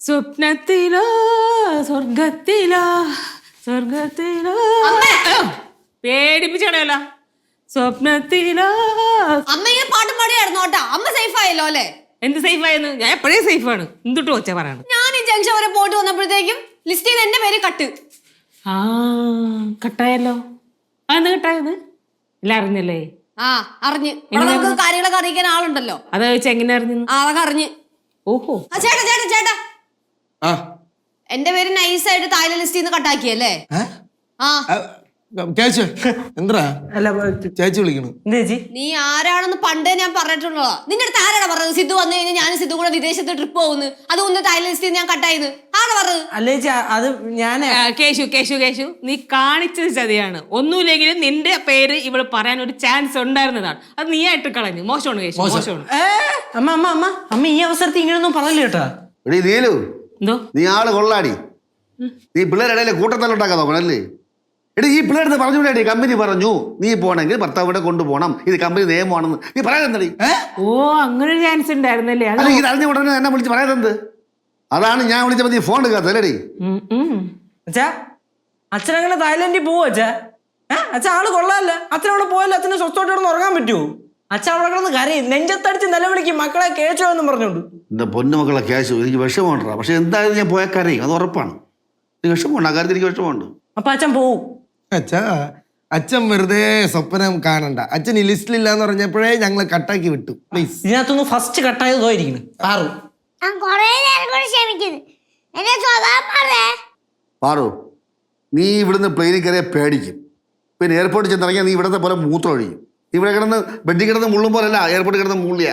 സ്വപ്നത്തിലോ സ്വർഗത്തിലോ സ്വർഗത്തിലോ പേടിപ്പിച്ചടയല്ല. സ്വപ്നത്തിലോ അമ്മ ഇങ്ങനെ പാട്ടും പാടിയായിരുന്നു കേട്ടാ. അമ്മ സേഫ് ആയല്ലോ അല്ലേ? എന്ത് സേഫ് ആയെന്ന്? ഞാൻ എപ്പോഴേ സേഫാണ്. എന്തിട്ട് വെച്ച പറയാണ്. ഞാൻ ഈ ജംഗ്ഷൻ വരെ പോയിട്ട് വന്നപ്പോഴത്തേക്കും ലിസ്റ്റ് ചെയ്ത് എന്റെ പേര് കട്ട്. ആ കട്ടായല്ലോ. അതെന്ത് കട്ടായത്? ഇല്ല അറിഞ്ഞല്ലേ? ആ അറിഞ്ഞ്. നമുക്ക് കാര്യങ്ങളൊക്കെ അറിയിക്കാൻ ആളുണ്ടല്ലോ. അതാ വെച്ച് എങ്ങനെ അറിഞ്ഞു? അതൊക്കെ അറിഞ്ഞ്. ഓഹോ ചേട്ടാ ചേട്ടാ ചേട്ടാ എന്റെ പേര് നൈസായിട്ട് താഴെ ലിസ്റ്റ് ചെയ്ത് കട്ടാക്കിയല്ലേ? ആ എന്താ ചേച്ചി വിളിക്കണു? നീ ആരാണെന്ന് പണ്ടേ ഞാൻ പറഞ്ഞിട്ടുള്ളതാ. നിന്റെ അടുത്ത് ആരാണ് പറഞ്ഞത് സിദ്ധു വന്നു കഴിഞ്ഞാൽ ഞാൻ സിദ്ധു കൂടെ വിദേശത്ത് ട്രിപ്പ് പോകുന്നു, അതൊന്ന് താഴെ ലിസ്റ്റ് ചെയ്ത് ഞാൻ കട്ടായത്? ആരാ പറഞ്ഞത്? അല്ലേ അത് ഞാൻ കേശു കേശു കേശു നീ കാണിച്ചത് ചതിയാണ്. ഒന്നുമില്ലെങ്കിലും നിന്റെ പേര് ഇവിടെ പറയാൻ ഒരു ചാൻസ് ഉണ്ടായിരുന്നതാണ്. അത് നീ ആയിട്ട് കളഞ്ഞു. മോശമാണ് കേശു, മോശമാണ്. അമ്മ അമ്മ അമ്മ അമ്മ ഈ അവസരത്തിൽ ഇങ്ങനെയൊന്നും പറയല്ലോ കേട്ടാ. എന്തോ നീ ആള് കൊള്ളാടി. നീ പിള്ളേരുടെ കൂട്ടത്തല്ലുണ്ടാക്കാൻ നോക്കണല്ലേ? എടി ഈ പിള്ളേരുടെ പറഞ്ഞുകൂടെ? കമ്പനി പറഞ്ഞു നീ പോണെങ്കിൽ ഭർത്താവിടെ കൊണ്ടുപോകണം, ഇത് കമ്പനി നിയമമാണെന്ന്. നീ പറയാതെന്തടി? ഓ അങ്ങനെ ചാൻസ് ഉണ്ടായിരുന്നല്ലേ? അല്ല ഇത് അറിഞ്ഞ ഉടനെ എന്നെ വിളിച്ച് പറയാതെന്ത്? അതാണ് ഞാൻ വിളിച്ചപ്പോ നീ ഫോൺ എടുക്കാത്തല്ലേടി? അച്ഛാ അച്ഛനങ്ങനെ തായ്ലൻഡിൽ പോവോ അച്ഛാ? അച്ഛൻ ആള് കൊള്ളാല്ല. അച്ഛനവിടെ പോയല്ലോ അച്ഛന് സ്വസ്ഥമായിട്ട് കിടന്ന് ഉറങ്ങാൻ പറ്റുമോ? അച്ഛൻ അവിടെ കിടന്ന് കരയും, നെഞ്ചത്തടിച്ച് നിലവിളിക്കും മക്കളെ കേശോ എന്നും പറഞ്ഞോണ്ട്. എന്റെ പൊന്നുമക്കളെ കേശു, എനിക്ക് വിഷമമുണ്ടാ. പക്ഷെ എന്തായാലും ഞാൻ പോയാൽ കരയും, അത് ഉറപ്പാണ്. എനിക്ക് വിഷമമുണ്ട്, ആ കാര്യത്തിൽ എനിക്ക് വിഷമമുണ്ട്. അപ്പൊ അച്ഛൻ പോവും? അച്ഛാ അച്ഛൻ വെറുതെ സ്വപ്നം കാണണ്ട. അച്ഛൻ ഈ ലിസ്റ്റിലില്ല എന്ന് പറഞ്ഞപ്പോഴേ ഞങ്ങൾ കട്ടാക്കി വിട്ടു. പ്ലീസ്. ഇതിനകത്തൊന്ന് ഫസ്റ്റ് കട്ടായത് പോയിരിക്കുന്നു. പാറു, നീ ഇവിടുന്ന് പ്ലെയിനിൽ കയറിയാൽ പേടിക്കും. പിന്നെ എയർപോർട്ടിൽ ചെന്നിറങ്ങിയാൽ നീ ഇവിടുത്തെ പോലെ മൂത്രം ഒഴിയും. ഇവിടെ കിടന്ന് ബെഡിൽ കിടന്ന് മുള്ളും പോലല്ല എയർപോർട്ടിൽ കിടന്ന് മുള്ളിയ.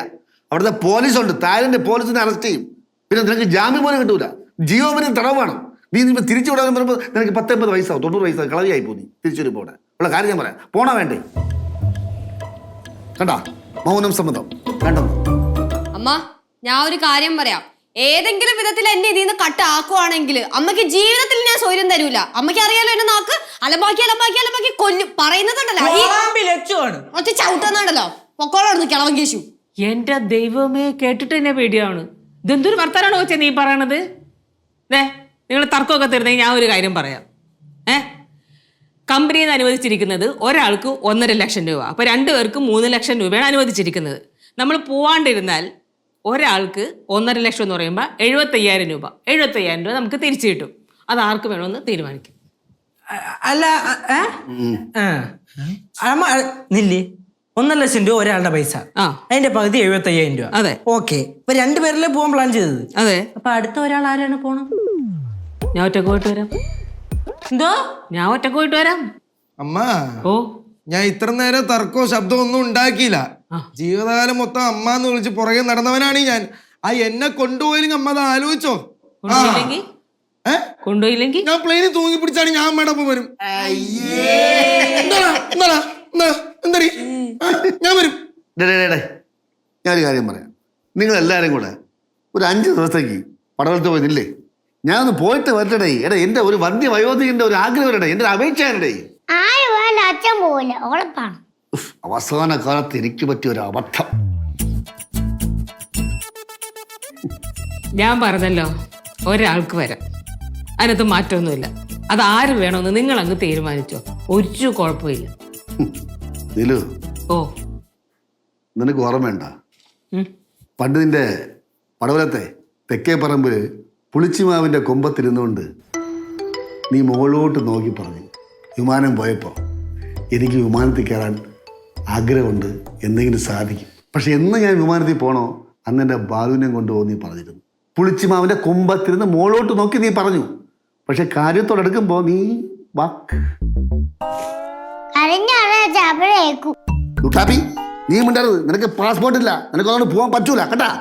അവിടുത്തെ പോലീസുണ്ട്, തായ്ലൻഡ് പോലീസിനെ അറസ്റ്റ് ചെയ്യും. പിന്നെ നിനക്ക് ജാമ്യം പോലും കിട്ടൂല, ജീവപര്യന്തം തടവ് വേണം. നീ തിരിച്ചു വിടാൻ പറയുമ്പോൾ നിനക്ക് 19 വയസ്സാവും, 90 വയസ്സാവും, കളവിയായി പോകും. നീ തിരിച്ചു വരും പോണേ. ഉള്ള കാര്യം ഞാൻ പറയാം, പോണാ വേണ്ടേ? കണ്ടാ മൗനം സമ്മതം വേണ്ട. അമ്മ ഞാൻ ഒരു കാര്യം പറയാം. ഏതെങ്കിലും വിധത്തിൽ എന്നെ ഇതിൽ നിന്ന് കട്ടാക്കുവാണെങ്കിൽ അമ്മക്ക് ജീവിതത്തിൽ ഞാൻ സ്വയം തരൂല. അമ്മയ്ക്ക് അറിയാലോ എന്നെ നാക്ക് അലമ്പാക്കി അലമ്പാക്കി അലമ്പാക്കി കൊല്ലും പറയുന്നതുണ്ടല്ലോ. ഒറ്റ ചവിട്ടുന്നുണ്ടല്ലോ. പൊക്കോളാണ് കിളവൻ കേശു. എന്റെ ദൈവമേ, കേട്ടിട്ട് തന്നെ പേടിയാണ്. ഇതെന്തൊരു വർത്താനാണോ വെച്ചാ നീ പറയണത്? നിങ്ങൾ തർക്കമൊക്കെ തരുന്നെങ്കിൽ ഞാൻ ഒരു കാര്യം പറയാം. കമ്പനിയിൽ നിന്ന് അനുവദിച്ചിരിക്കുന്നത് ഒരാൾക്ക് 1.5 ലക്ഷം രൂപ. അപ്പോൾ 2 പേർക്ക് 3 ലക്ഷം രൂപയാണ് അനുവദിച്ചിരിക്കുന്നത്. നമ്മൾ പോവാണ്ടിരുന്നാൽ ഒരാൾക്ക് 1.5 ലക്ഷം എന്ന് പറയുമ്പോൾ 75,000 രൂപ. 75,000 രൂപ നമുക്ക് തിരിച്ചു കിട്ടും. അത് ആർക്ക് വേണമെന്ന് തീരുമാനിക്കും. അല്ല നില്ലേ 1.5 ലക്ഷം രൂപ ഒരാളുടെ പൈസ, അതിന്റെ പകുതി 75,000 രൂപ. അതെ, ഓക്കെ. ഇപ്പൊ 2 പേരിലെ പോകാൻ പ്ലാൻ ചെയ്തത്. അതെ. അപ്പൊ അടുത്ത ഒരാൾ ആരാണ് പോണം? ഞാൻ ഒറ്റക്ക് പോയിട്ട് വരാം. എന്തോ? ഞാൻ ഒറ്റക്ക് പോയിട്ട് വരാം. അമ്മ ഓ ഞാൻ ഇത്ര നേരം തർക്കോ ശബ്ദമോ ഒന്നും ഉണ്ടാക്കിയില്ല. ജീവിതകാലം മൊത്തം അമ്മ എന്ന് വിളിച്ച് പുറകെ നടന്നവനാണ് ഞാൻ. ആ എന്നെ കൊണ്ടുപോയില്ലെങ്കിൽ അമ്മ അത് ആലോചിച്ചോ? കൊണ്ടുപോയില്ലെങ്കിൽ ഞാൻ പ്ലെയിനിൽ തൂങ്ങി പിടിച്ചാണ് ഞാൻ അമ്മയുടെ വരും. എന്താ ഞാൻ വരും. ഞാനൊരു കാര്യം പറയാം. നിങ്ങൾ എല്ലാവരും കൂടെ ഒരു 5 ദിവസത്തേക്ക് പടവലത്ത് പോയിരുന്നില്ലേ? ഞാനൊന്ന് പോയിട്ട് വരട്ടെ. എടാ എന്റെ ഒരു വന്ധ്യ വയോധികന്റെ ഒരു ആഗ്രഹം വരട്ടെ, എന്റെ ഒരു അപേക്ഷയാണേ. അവസാന കാലത്ത് എനിക്ക് പറ്റിയ ഒരു അബദ്ധം. ഞാൻ പറഞ്ഞല്ലോ ഒരാൾക്ക് വരാം, അതിനകത്ത് മാറ്റമൊന്നുമില്ല. അത് ആര് വേണമെന്ന് നിങ്ങൾ അങ്ങ് തീരുമാനിച്ചോ, ഒരു കുഴപ്പമില്ല. നിലു, ഓ നിനക്ക് ഓർമ്മയുണ്ട പണ്ട് നിന്റെ പടവലത്തെ തെക്കേ പറമ്പില് പുളിച്ചിമാവിന്റെ കൊമ്പത്തിരുന്നുകൊണ്ട് നീ മുകളിലോട്ട് നോക്കി പറഞ്ഞു, വിമാനം പോയപ്പോൾ എനിക്ക് വിമാനത്തിൽ കയറാൻ ആഗ്രഹമുണ്ട്, എന്തെങ്കിലും സാധിക്കും. പക്ഷെ എന്ന് ഞാൻ വിമാനത്തിൽ പോണോ അന്ന് എൻ്റെ ബാലുവിനെ കൊണ്ടുപോകും നീ പറഞ്ഞിരുന്നു. പുളിച്ചിമാവിന്റെ കൊമ്പത്തിരുന്ന് മുകളിലോട്ട് നോക്കി നീ പറഞ്ഞു. പക്ഷെ കാര്യത്തോടെടുക്കുമ്പോ നീ നീ മിണ്ടരുത്. നിനക്ക് പാസ്പോർട്ട് ഇല്ല, നിനക്ക് അതുകൊണ്ട് പോകാൻ പറ്റൂല കേട്ടാ.